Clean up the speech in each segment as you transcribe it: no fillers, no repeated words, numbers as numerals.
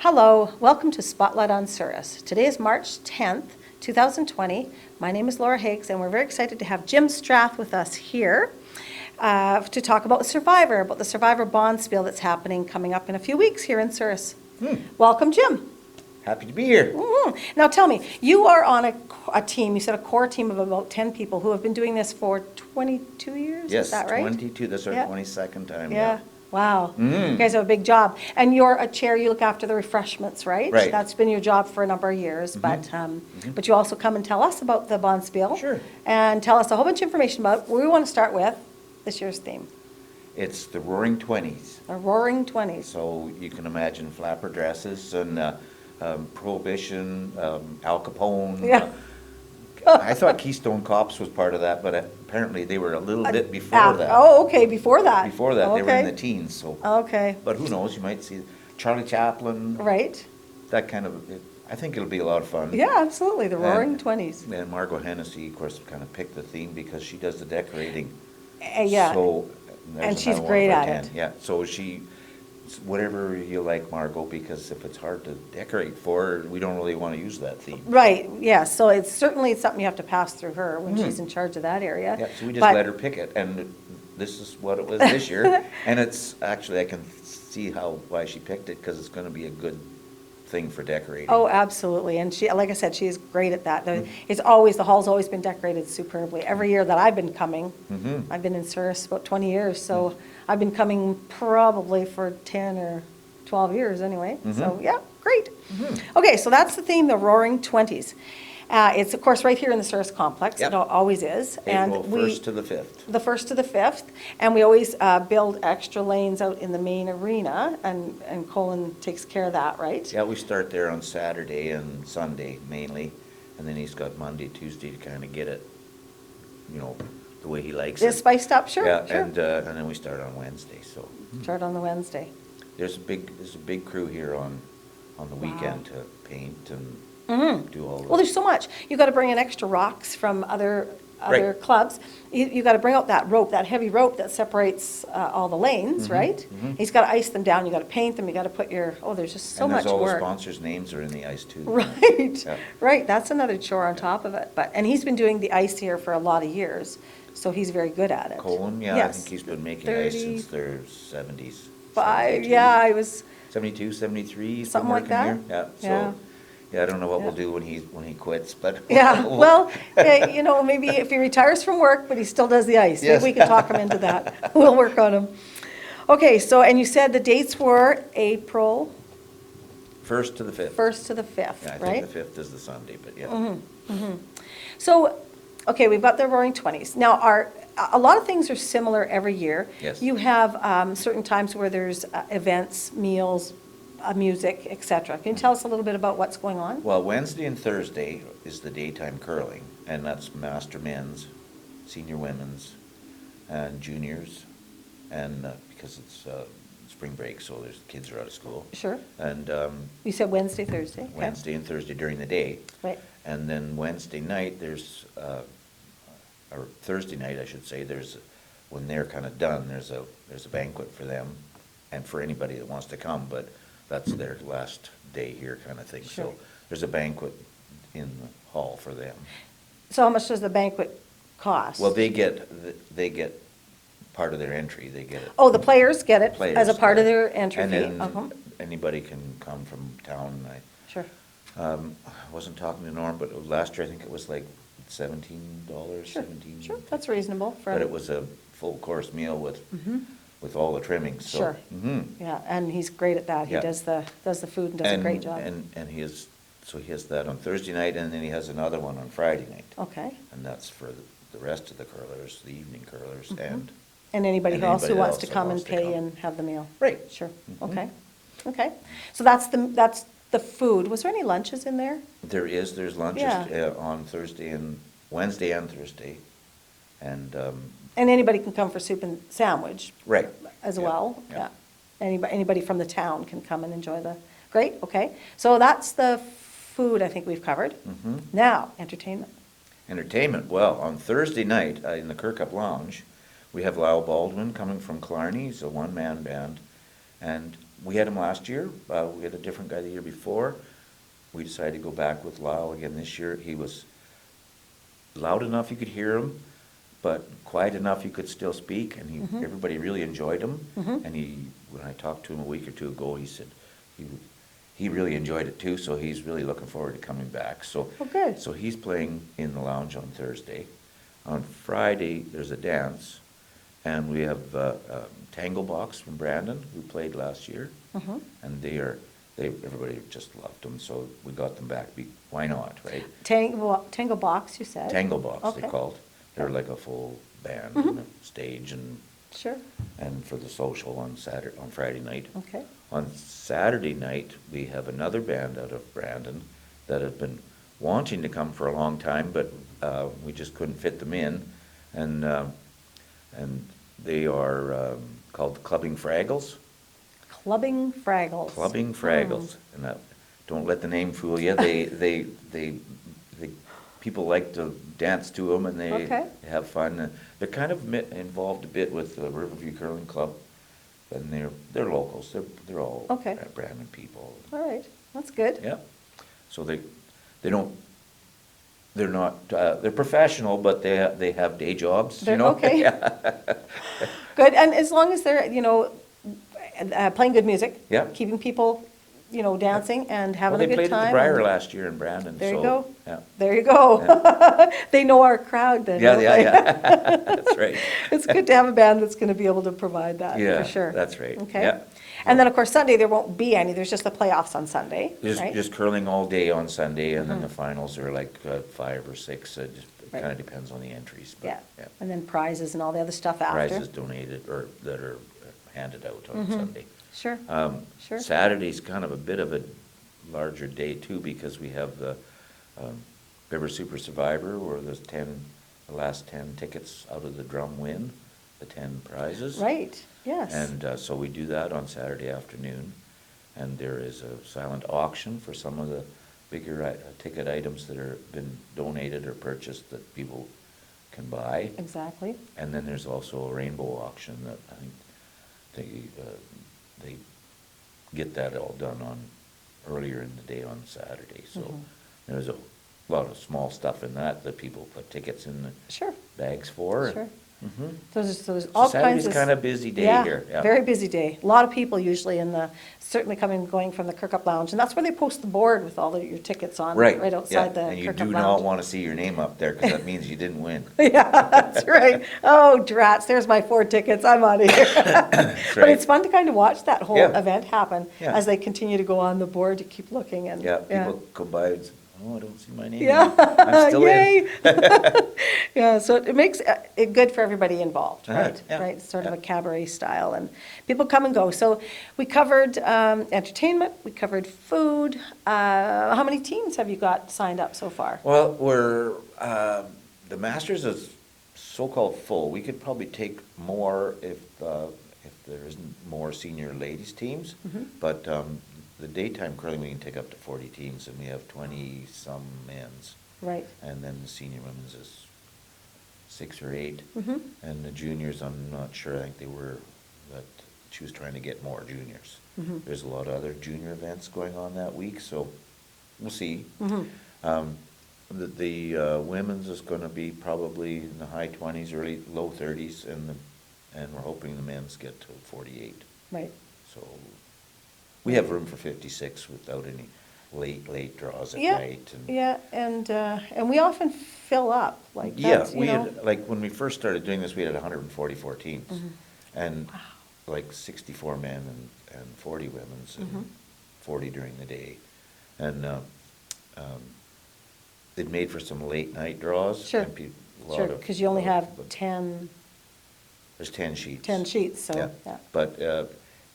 Hello, welcome to Spotlight on Souris. Today is March 10th, 2020. My name is Laura Higgs, and we're very excited to have Jim Strath with us here to talk about the Survivor Bonspiel that's happening coming up in a few weeks here in Souris. Welcome, Jim. Happy to be here. Now tell me, you are on a team, you said a core team of about 10 people who have been doing this for 22 years, Yes, is that right? 22. That's our 22nd time. Yeah. Wow. You guys have a big job. And you're a chair, you look after the refreshments, right? Right. That's been your job for a number of years, but you also come and tell us about the Bonspiel. Sure. And tell us a whole bunch of information about it. We want to start with this year's theme, It's the Roaring Twenties. the Roaring Twenties. So you can imagine flapper dresses and Prohibition, Al Capone. Yeah. I thought Keystone Cops was part of that, but apparently they were a little bit before that. Oh, okay, before that. Before that, they were in the Okay. teens. So, Okay, but who knows? You might see Charlie Chaplin. right. That kind of. I think it'll be a lot of fun. Yeah, absolutely, the Roaring Twenties. And Margot Hennessy, of course, kind of picked the theme because she does the decorating. Yeah, So, there's and she's another one great of our at 10. it. Yeah, so whatever you like, Margot, because if it's hard to decorate for, we don't really want to use that theme. Right, yeah, so it's certainly something you have to pass through her when she's in charge of that area. Yeah, so we just But- let her pick it, and this is what it was this year. And it's, actually, I can see why she picked it, because it's going to be a good thing for decorating. Oh, absolutely, and she, like I said, she is great at that. The hall's always been decorated superbly. Every year that I've been coming, I've been in Souris about 20 years, so I've been coming probably for 10 or 12 years anyway, so yeah, great. Okay, so that's the theme, the Roaring Twenties. It's, of course, right here in the Souris complex, Yep. it always is. April And 1st to the 5th. the 1st to the 5th, and we always build extra lanes out in the main arena, and Colin takes care of that, right? Yeah, we start there on Saturday and Sunday mainly, and then he's got Monday, Tuesday to kind of get it, the way he likes It's it. spiced up, sure, Yeah, sure. and then we start on Wednesday, so. Start on the Wednesday. There's a big crew here on the weekend to paint and do all the. Well, there's so much. You got to bring in extra rocks from other Right. clubs. You got to bring out that rope, that heavy rope that separates all the lanes, right? He's got to ice them down. You got to paint them. You got to put there's just so And much there's all the work. sponsors' names are in the ice too. Right, Yeah. right. That's another chore on top of it. And he's been doing the ice here for a lot of years, so he's very good at it. Colin, yeah, I Yes. think he's been making ice since their 70s. 5, yeah, I was, 72, 73, he's been Something like working here. that? Yeah, Yeah. so, yeah, I don't know what we'll Yeah. do when he quits, but. yeah, well, maybe if he retires from work, but he still does the ice. Maybe Yes. we can talk him into that. We'll work on him. Okay, so, and you said the dates were April 1st to the 5th. 1st to the 5th, Yeah, I right? think the 5th is the Sunday, but yeah. So, okay, we've got the Roaring Twenties. Now, a lot of things are similar every year. Yes. You have certain times where there's events, meals, music, et cetera. Can you tell us a little bit about what's going on? Well, Wednesday and Thursday is the daytime curling, and that's master men's, senior women's, and juniors, and because it's spring break, so there's kids are out of school. Sure. And You said Wednesday, Thursday? Okay. Wednesday and Thursday during the day. Right. And then Wednesday night, or Thursday night, I should say, when they're kind of done, there's a banquet for them and for anybody that wants to come, but that's their last day here kind of thing. Sure. So there's a banquet in the hall for them. So how much does the banquet cost? Well, they get part of their entry, they get it. Oh, the players get it as a Players part of get it. their entry And fee? then Uh-huh. anybody can come from town. Sure. I wasn't talking to Norm, but last year I think it was like $17, Sure, 17. sure, that's reasonable for. But it was a full course meal with all the trimmings, so. Sure. Mhm. Yeah, and he's great at that. He Yeah. does the food and does a great job. And he has that on Thursday night, and then he has another one on Friday night. Okay. And that's for the rest of the curlers, the evening curlers, and. And anybody And else who anybody wants else to that come and wants to pay come. and have the meal? Right. Sure, Mhm. okay, okay. So that's the food. Was there any lunches in there? There's lunches Yeah. on Wednesday and Thursday, and, And anybody can come for soup and sandwich right. as Yeah, well? yeah. Anybody from the town can come and enjoy great, okay. So that's the food I think we've covered. Mhm. Now, entertainment. Entertainment, well, on Thursday night in the Kirkup Lounge, we have Lyle Baldwin coming from Killarney, he's a one-man band, and We had him last year. We had a different guy the year before. We decided to go back with Lyle again this year. He was loud enough you could hear him, but quiet enough you could still speak, and everybody really enjoyed him. And when I talked to him a week or two ago, he said he really enjoyed it too, so he's really looking forward to coming back. So, good. So he's playing in the lounge on Thursday. On Friday, there's a dance, and we have Tangle Box from Brandon, who played last year, and everybody just loved them, so we got them back. Why not, right? Tango Box, you said? Tangle Box, Okay. they're called. They're like a full band and a stage, Sure. and for the social on Friday night. Okay. On Saturday night, we have another band out of Brandon that have been wanting to come for a long time, but we just couldn't fit them in, and they are called Clubbing Fraggles. Clubbing Fraggles. Clubbing Fraggles, and don't let the name fool you. They people like to dance to them, and they have fun. They're kind of involved a bit with the Riverview Curling Club, and they're locals. They're all Brandon people. All right, that's good. Yeah, so they're not they're professional, but they have day jobs. They're okay. Good, and as long as they're playing good music, keeping people dancing and having a good time. Well, they played at the Briar last year in Brandon. There you so, go. Yeah. There you go. Yeah. They know our crowd then. Yeah. That's right. It's good to have a band that's going to be able to provide that, Yeah, for sure. that's right. Okay. Yeah. And then, of course, Sunday, there won't be any. There's just the playoffs on Sunday, right? Just curling all day on Sunday, and then the finals are like 5 or 6. It kind of depends on the entries. But, Yeah. And then prizes and all the other stuff after. Prizes donated or that are handed out on Sunday. Sure. Sure. Saturday's kind of a bit of a larger day too, because we have the River Super Survivor, where there's the last 10 tickets out of the drum win, the 10 prizes. Right, yes. And so we do that on Saturday afternoon, and there is a silent auction for some of the bigger ticket items that are been donated or purchased that people can buy. Exactly. And then there's also a rainbow auction that I think they get that all done on earlier in the day on Saturday. So there's a lot of small stuff in that people put tickets in the bags for. Sure. So there's all kinds Saturday's of... kind of busy day here. Yeah, very busy day. A lot of people usually certainly coming and going from the Kirkup Lounge, and that's where they post the board with all your tickets on, right outside the Kirkup Lounge. And you do not want to see your name up there, because that means you didn't win. Yeah, that's right. Oh, drats, there's my 4 tickets, I'm out of here. That's But right. it's fun to kind of watch that whole Yeah. event happen Yeah. as they continue to go on the board to keep looking. And People go by and say, oh, I don't see my name. Yeah. I'm still Yay. in. Yeah, so it makes it good for everybody involved, right? Yeah. Right, sort of a cabaret style, and people come and go. So we covered entertainment, we covered food. How many teams have you got signed up so far? Well, the Masters is so-called full. We could probably take more if there isn't more senior ladies teams. But the daytime curling, we can take up to 40 teams, and we have 20-some men's. Right. And then the senior women's is 6 or 8. And the juniors, I'm not sure, I think she was trying to get more juniors. There's a lot of other junior events going on that week, so we'll see. The women's is going to be probably in the high 20s, low 30s, and we're hoping the men's get to 48. Right. So we have room for 56 without any late draws at night. And we often fill up like that. Yeah, we had, like when we first started doing this, we had 144 teams, and like 64 men and 40 women's, and 40 during the day, and it made for some late night draws. Sure. And Sure, because you only have 10. There's 10 sheets. 10 sheets, so, yeah. But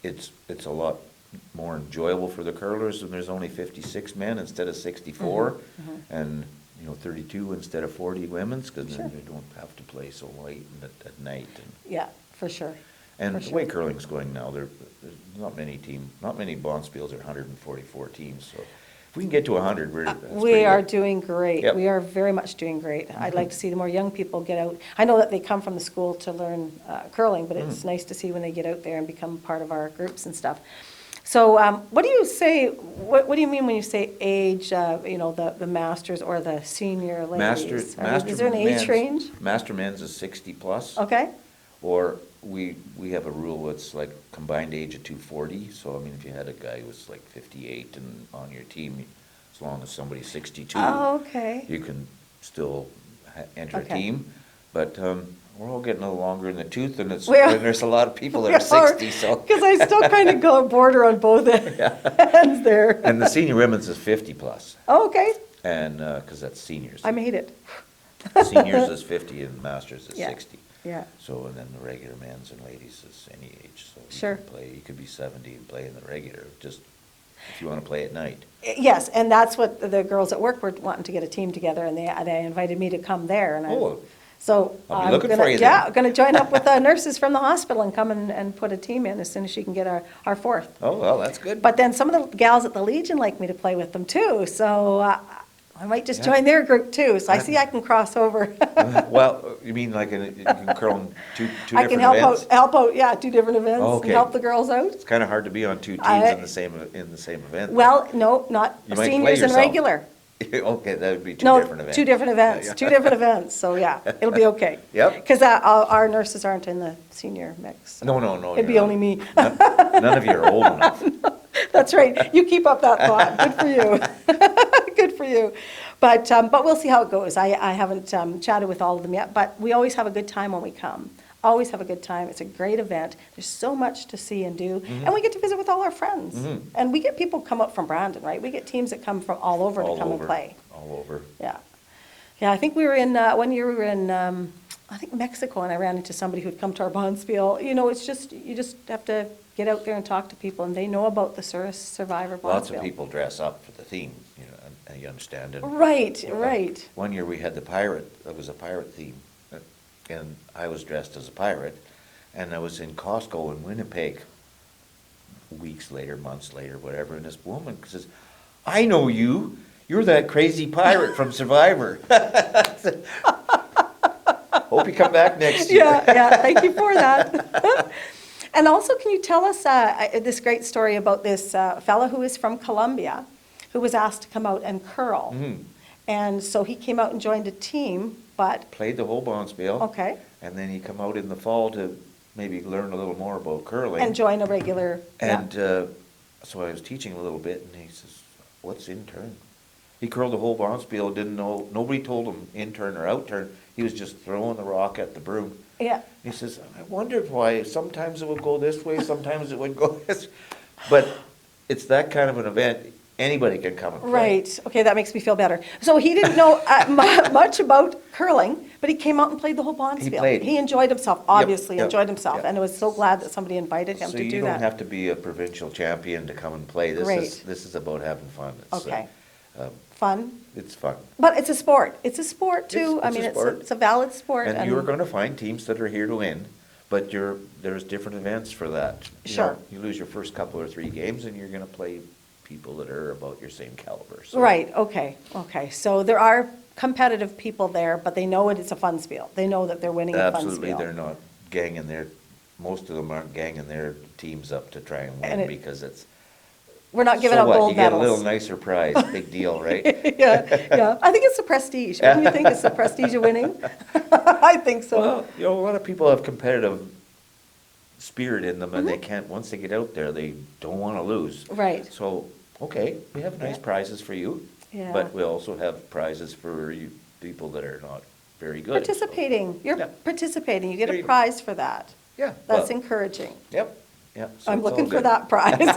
it's a lot more enjoyable for the curlers when there's only 56 men instead of 64, and 32 instead of 40 women's, because then they don't have to play so late at night. Yeah, for sure. And the way curling's going now, there's not many Bonspiels are 144 teams, so if we can get to 100, we are doing great. Yep. We are very much doing great. I'd like to see the more young people get out. I know that they come from the school to learn curling, but it's nice to see when they get out there and become part of our groups and stuff. So what do you say, what do you mean when you say age, the masters or the senior ladies? Is there an age range? Master men's is 60 plus. Okay, Or we have a rule that's like combined age of 240, so I mean, if you had a guy who was like 58 and on your team, as long as somebody's 62. oh, okay. You can still enter a Okay. team, but we're all getting a little longer in the tooth, and We are. and there's a lot of people that are 60, so. Because I still kind of go border on both ends there. And the senior women's is 50 plus, Oh, okay, and, because that's seniors. I made it. Seniors is 50 and masters is Yeah. 60. Yeah, So, and then the regular men's and ladies is any age, so you Sure. can play, you could be 70 and play in the regular, just if you wanna play at night. yes, and that's what the girls at work were wanting to get a team together, and they invited me to come there, and Oh, so I'll be I'm looking for gonna, you then. yeah, gonna join up with the nurses from the hospital and come and put a team in as soon as she can get our fourth. Oh, well, that's good. But then some of the gals at the Legion like me to play with them too, so I might just Yeah. join their group too, so I see I can cross over. Well, you mean like, you can curl in two I can different events? help out, yeah, 2 different events, and Okay. help the girls out. It's kinda hard to be on two teams I- in the same event. Well, no, not You might play seniors and yourself. regular. Okay, that would be two No, different events. 2 different events, Yeah. 2 different events, so yeah, it'll be okay. Yep. Because our nurses aren't in the senior mix. No. It'd be you're only me. not. None of you are old enough. That's right. You keep up that thought. Good for you. Good for you. But we'll see how it goes. I haven't chatted with all of them yet, but we always have a good time when we come. Always have a good time. It's a great event. There's so much to see and do. Mm-hmm. And we get to visit with all our friends. And we get people come up from Brandon, right? We get teams that come from all over to All come and over, play. All over. Yeah. Yeah, I think we were in, one year we were in, I think Mexico, and I ran into somebody who'd come to our Bonspiel. It's just, you just have to get out there and talk to people, and they know about the Souris Survivor Bonspiel. Lots of people dress up for the theme, and you understand it. Right, right. One year we had it was a pirate theme, and I was dressed as a pirate, and I was in Costco in Winnipeg, weeks later, months later, whatever, and this woman says, "I know you, you're that crazy pirate from Survivor." Hope you come back next year. Yeah, thank you for that. And also, can you tell us this great story about this fella who is from Colombia, who was asked to come out and curl? Mhm. And so he came out and joined a team, but, Played the whole Bonspiel. okay, And then he come out in the fall to maybe learn a little more about curling. and join a regular, yeah. And so I was teaching a little bit, and he says, "What's intern?" He curled the whole Bonspiel, didn't know, nobody told him intern or outturn. He was just throwing the rock at the broom. Yeah, He says, "I wondered why, sometimes it would go this way, sometimes it would go this." But it's that kind of an event, anybody can come and play. right. Okay, that makes me feel better. So he didn't know much about curling, but he came out and played the whole Bonspiel. played. He enjoyed himself, obviously yep, enjoyed himself, yep. and I was so glad that somebody invited him So to you do don't that. have to be a provincial champion to come and play. Great. This is about having fun. It's, Okay. uh, Fun, It's fun. but it's a sport. It's a sport too. It's I a mean, sport. it's a valid sport. And you're gonna find teams that are here to win, but there's different events for that. You Sure. know, You lose your first couple or 3 games, and you're gonna play people that are about your same caliber. So Right, okay. So there are competitive people there, but they know it's a fun spiel. They know that they're winning a fun spiel. Absolutely, they're not most of them aren't ganging their teams up to try and And win, it- because it's, We're not giving so out what, gold you get a medals. little nicer prize, big deal, right? Yeah. I think it's the prestige. Don't you think it's the prestige of winning? I think so. Well, a lot of people have competitive spirit in them, and Mm-hmm. they can't, once they get out there, they don't wanna lose. Right. So, okay, we have nice Yeah. prizes for you, Yeah. but we also have prizes for you people that are not very good. Participating. You're Yeah. participating. You get There a you go. prize for that. Yeah. That's well, encouraging. Yep, yep. so I'm it's all looking for good. that prize.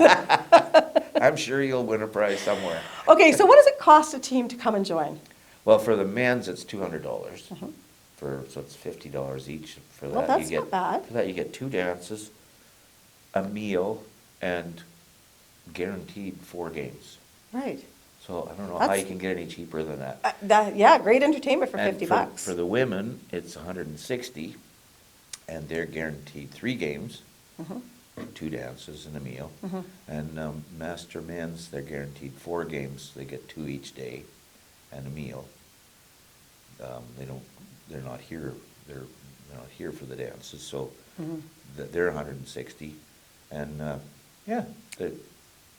I'm sure you'll win a prize somewhere. Okay, so what does it cost a team to come and join? Well, for the men's, it's $200. Mhm. So it's $50 each for that. Well, You that's get- not bad. For that, you get 2 dances, a meal, and guaranteed 4 games. Right. So I don't know how That's- you can get any cheaper than that. Yeah, great entertainment for And 50 for- bucks. For the women, it's 160, and they're guaranteed 3 games, Mhm. 2 dances and a meal. Mhm. And master men's, they're guaranteed 4 games. They get 2 each day and a meal. They're not here. They're not here for the dances, so Mhm. they're 160. And yeah,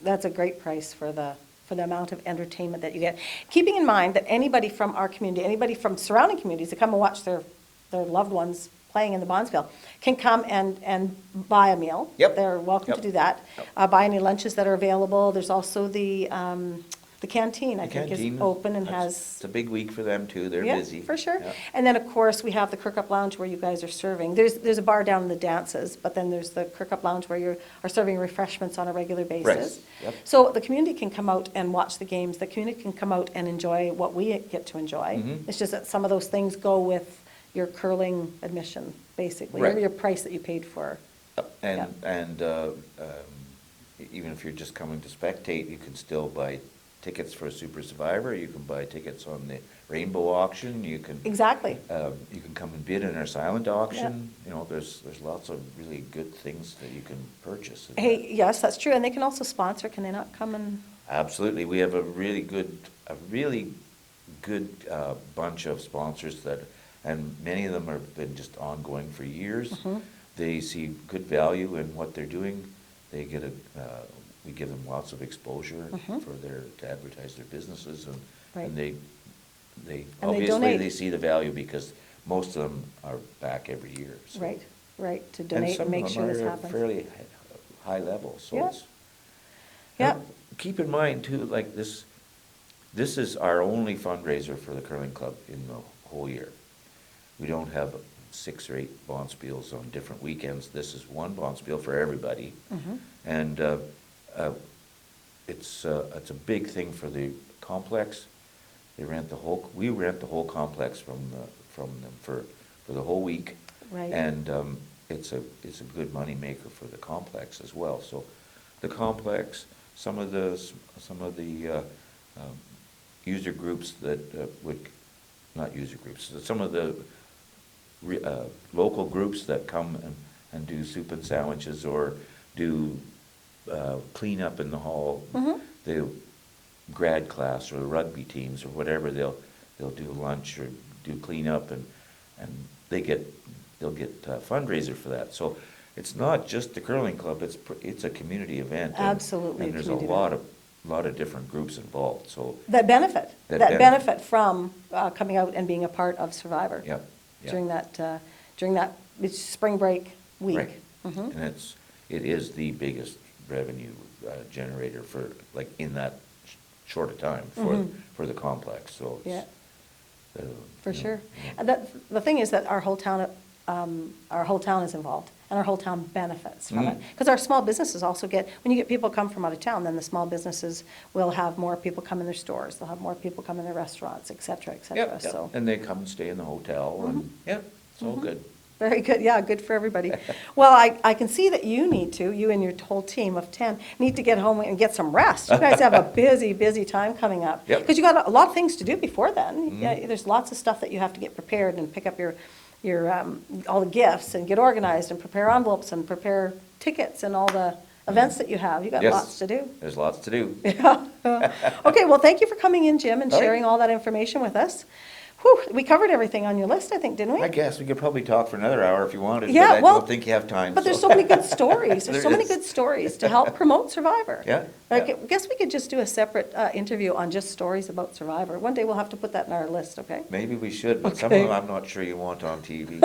that's a great price for the amount of entertainment that you get. Keeping in mind that anybody from our community, anybody from surrounding communities that come and watch their loved ones playing in the Bonspiel can come and buy a meal. Yep. They're welcome Yep. to do that. Buy any lunches that are available. There's also the canteen, I The think, is canteen, open and that's- has. It's a big week for them too, they're Yeah, busy. for sure. Yeah. And then, of course, we have the Kirk Up Lounge where you guys are serving. There's a bar down in the dances, but then there's the Kirk Up Lounge where you are serving refreshments on a regular basis. Yep. So the community can come out and watch the games. The community can come out and enjoy what we get to enjoy. Mhm. It's just that some of those things go with your curling admission, basically, Right. your price that you paid for. And even if you're just coming to spectate, you can still buy tickets for Super Survivor, you can buy tickets on the Rainbow Auction, you can Exactly. come and bid in our silent auction. You know, there's lots of really good things that you can purchase. Hey, yes, that's true. And they can also sponsor, can they not come and? Absolutely, we have a really good bunch of sponsors that, and many of them have been just ongoing for years. Mhm. They see good value in what they're doing. They get we give them lots of exposure Mhm. to advertise their businesses, Right. and they And they obviously donate. they see the value because most of them are back every year. So. Right, to donate and make sure this And happens. some of them are fairly high level, so Yeah. it's. Yeah. Now, keep in mind too, like this is our only fundraiser for the curling club in the whole year. We don't have 6 or 8 Bonspiels on different weekends. This is one Bonspiel for everybody. Mhm. And it's a big thing for the complex. We rent the whole complex from them for the whole week. Right. And it's a good money maker for the complex as well. So the complex, some of the user groups that not user groups, some of the local groups that come and do soup and sandwiches or do cleanup in the hall, Mhm. the grad class or the rugby teams or whatever, they'll do lunch or do cleanup, and they'll get fundraiser for that. So it's not just the curling club; it's a community event. Absolutely, and a there's community a lot of different groups involved. So That benefit That benefit from coming out and being a part of Survivor. Yep, yep. During that spring break week. Right. Mhm. And it is the biggest revenue generator for, like, in that short a time for the complex, so it's. Yeah. uh, For you know, sure. yeah. And the thing is that our whole town is involved, and our whole town benefits from it. Because our small businesses also when you get people come from out of town, then the small businesses will have more people come in their stores, they'll have more people come in their restaurants, et cetera, Yep, so. yep. And they come and stay in the hotel, and, yeah, it's all good. Very good, yeah, good for everybody. Well, I can see that you and your whole team of 10 need to get home and get some rest. You guys have a busy, busy time coming up. Yep. Because you got a lot of things to do before then. Yeah, there's lots of stuff that you have to get prepared and pick up your all the gifts and get organized and prepare envelopes and prepare tickets and all the events that you have. You got Yes. lots to do. There's lots to do. Yeah. Okay, well, thank you for coming in, Jim, and All right. sharing all that information with us. Whew, we covered everything on your list, I think, didn't we? I guess we could probably talk for another hour if you wanted, but Yeah, I well, don't think you have time. But there's so many good stories. There's There so many is. good stories to help promote Survivor. Yeah, I yeah. guess we could just do a separate interview on just stories about Survivor. One day we'll have to put that in our list, okay? Maybe we should, but some of Okay. them I'm not sure you want on TV.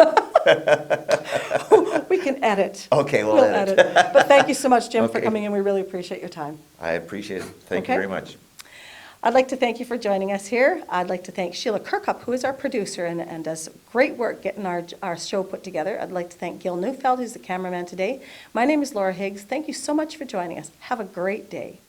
We can edit. Okay, we'll edit. But thank you so much, Jim, for Okay. coming in. We really appreciate your time. I appreciate it. Thank you Okay. very much. I'd like to thank you for joining us here. I'd like to thank Sheila Kirkup, who is our producer and does great work getting our show put together. I'd like to thank Gil Neufeld, who's the cameraman today. My name is Laura Higgs. Thank you so much for joining us. Have a great day.